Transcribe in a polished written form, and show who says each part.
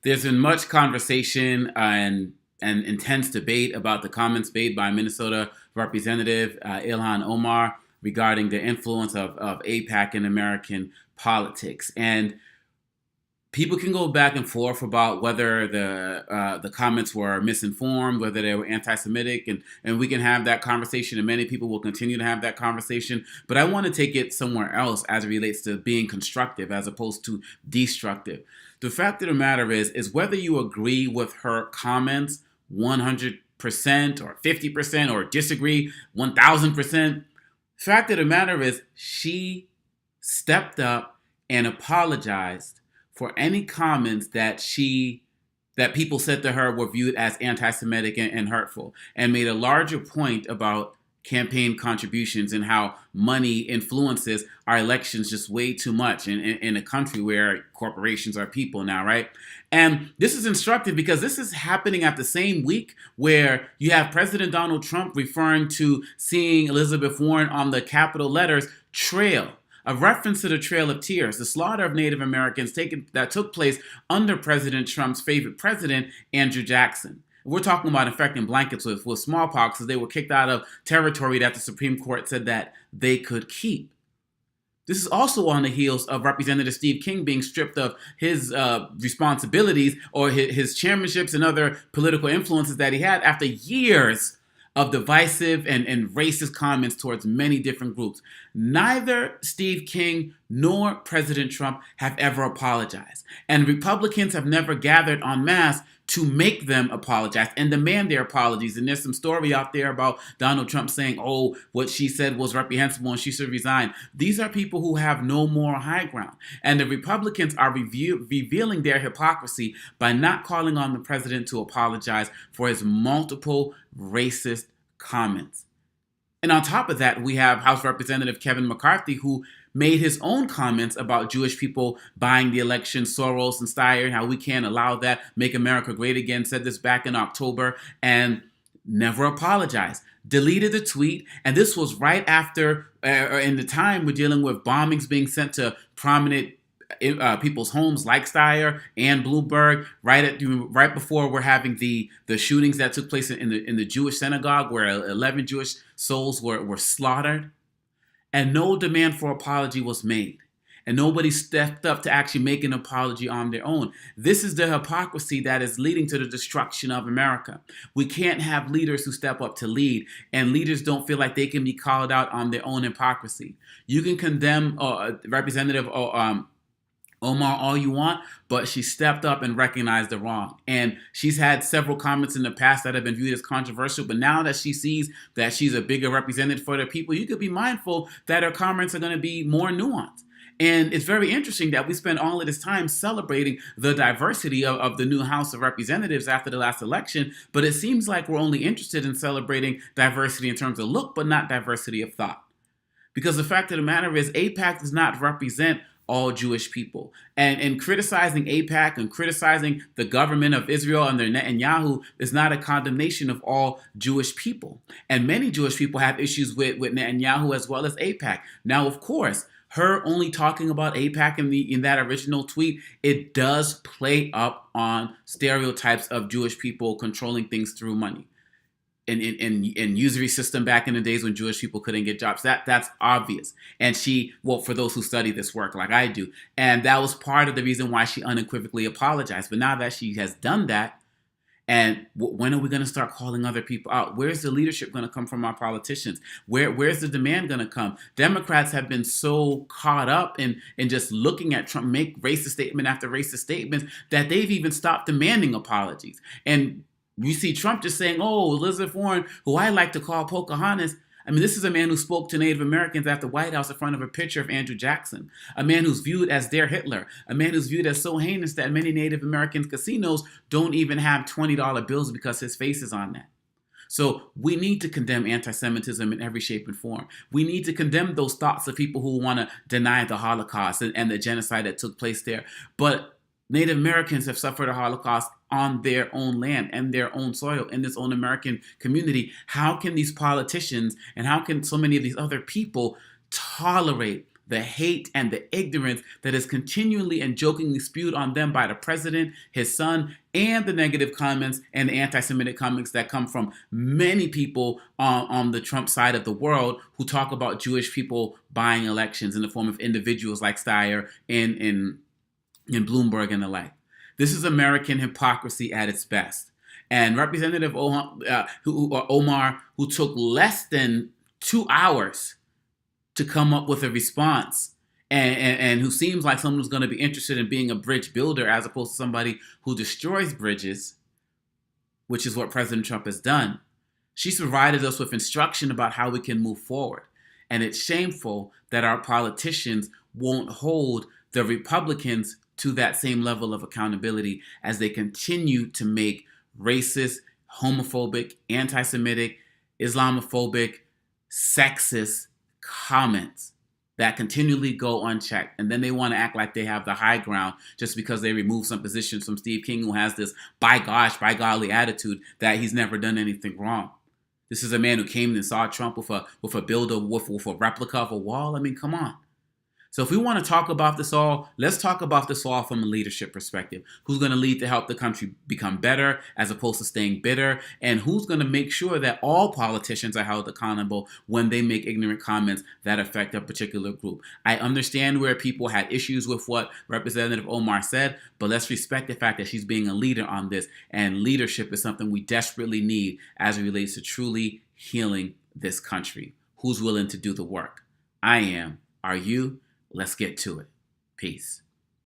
Speaker 1: There's been much conversation and intense debate about the comments made by Minnesota Representative Ilhan Omar regarding the influence of AIPAC in American politics. And people can go back and forth about whether the comments were misinformed, whether they were anti-Semitic, and we can have that conversation, and many people will continue to have that conversation. But I want to take it somewhere else as it relates to being constructive as opposed to destructive. The fact of the matter is whether you agree with her comments 100% or 50% or disagree 1000%. Fact of the matter is she stepped up and apologized for any comments that people said to her were viewed as anti-Semitic and hurtful, and made a larger point about campaign contributions and how money influences our elections just way too much in a country where corporations are people now, right? And this is instructive because this is happening at the same week where you have President Donald Trump referring to seeing Elizabeth Warren on the Capitol letters trail, a reference to the Trail of Tears, the slaughter of Native Americans that took place under President Trump's favorite president, Andrew Jackson. We're talking about infecting blankets with smallpox as they were kicked out of territory that the Supreme Court said that they could keep. This is also on the heels of Representative Steve King being stripped of his responsibilities or his chairmanships and other political influences that he had after years of divisive and racist comments towards many different groups. Neither Steve King nor President Trump have ever apologized. And Republicans have never gathered en masse to make them apologize and demand their apologies. And there's some story out there about Donald Trump saying, oh, what she said was reprehensible and she should resign. These are people who have no moral high ground. And the Republicans are revealing their hypocrisy by not calling on the president to apologize for his multiple racist comments. And on top of that, we have House Representative Kevin McCarthy, who made his own comments about Jewish people buying the election, Soros and Steyer, how we can't allow that, make America great again, said this back in October, and never apologized. Deleted the tweet, and this was right after, in the time we're dealing with bombings being sent to prominent people's homes like Steyer and Bloomberg, right before we're having the shootings that took place in the Jewish synagogue where 11 Jewish souls were slaughtered. And no demand for apology was made. And nobody stepped up to actually make an apology on their own. This is the hypocrisy that is leading to the destruction of America. We can't have leaders who step up to lead, and leaders don't feel like they can be called out on their own hypocrisy. You can condemn Representative Omar all you want, but she stepped up and recognized the wrong. And she's had several comments in the past that have been viewed as controversial, but now that she sees that she's a bigger representative for the people, you could be mindful that her comments are going to be more nuanced. And it's very interesting that we spend all of this time celebrating the diversity of the new House of Representatives after the last election, but it seems like we're only interested in celebrating diversity in terms of look, but not diversity of thought. Because the fact of the matter is, AIPAC does not represent all Jewish people. And criticizing AIPAC and criticizing the government of Israel under Netanyahu is not a condemnation of all Jewish people. And many Jewish people have issues with Netanyahu as well as AIPAC. Now, of course, her only talking about AIPAC in that original tweet, it does play up on stereotypes of Jewish people controlling things through money. In usury system back in the days when Jewish people couldn't get jobs. That's obvious. And for those who study this work like I do, and that was part of the reason why she unequivocally apologized. But now that she has done that, and when are we going to start calling other people out? Where's the leadership going to come from our politicians? Where's the demand going to come? Democrats have been so caught up in just looking at Trump make racist statement after racist statements that they've even stopped demanding apologies. And we see Trump just saying, oh, Elizabeth Warren, who I like to call Pocahontas. I mean, this is a man who spoke to Native Americans at the White House in front of a picture of Andrew Jackson, a man who's viewed as their Hitler, a man who's viewed as so heinous that many Native American casinos don't even have $20 bills because his face is on that. So we need to condemn anti-Semitism in every shape and form. We need to condemn those thoughts of people who want to deny the Holocaust and the genocide that took place there. But Native Americans have suffered a Holocaust on their own land and their own soil in this own American community. How can these politicians and how can so many of these other people tolerate the hate and the ignorance that is continually and jokingly spewed on them by the president, his son, and the negative comments and the anti-Semitic comments that come from many people on the Trump side of the world who talk about Jewish people buying elections in the form of individuals like Steyer in Bloomberg and the like. This is American hypocrisy at its best. And Representative Omar, who took less than 2 hours to come up with a response, and who seems like someone who's going to be interested in being a bridge builder as opposed to somebody who destroys bridges, which is what President Trump has done. She's provided us with instruction about how we can move forward. And it's shameful that our politicians won't hold the Republicans to that same level of accountability as they continue to make racist, homophobic, anti-Semitic, Islamophobic, sexist comments that continually go unchecked. And then they want to act like they have the high ground just because they remove some positions from Steve King, who has this by gosh, by golly attitude that he's never done anything wrong. This is a man who came and saw Trump with a replica of a wall. I mean, come on. So if we want to talk about this all, let's talk about this all from a leadership perspective. Who's going to lead to help the country become better as opposed to staying bitter? And who's going to make sure that all politicians are held accountable when they make ignorant comments that affect a particular group? I understand where people had issues with what Representative Omar said, but let's respect the fact that she's being a leader on this. And leadership is something we desperately need as it relates to truly healing this country. Who's willing to do the work? I am. Are you? Let's get to it. Peace.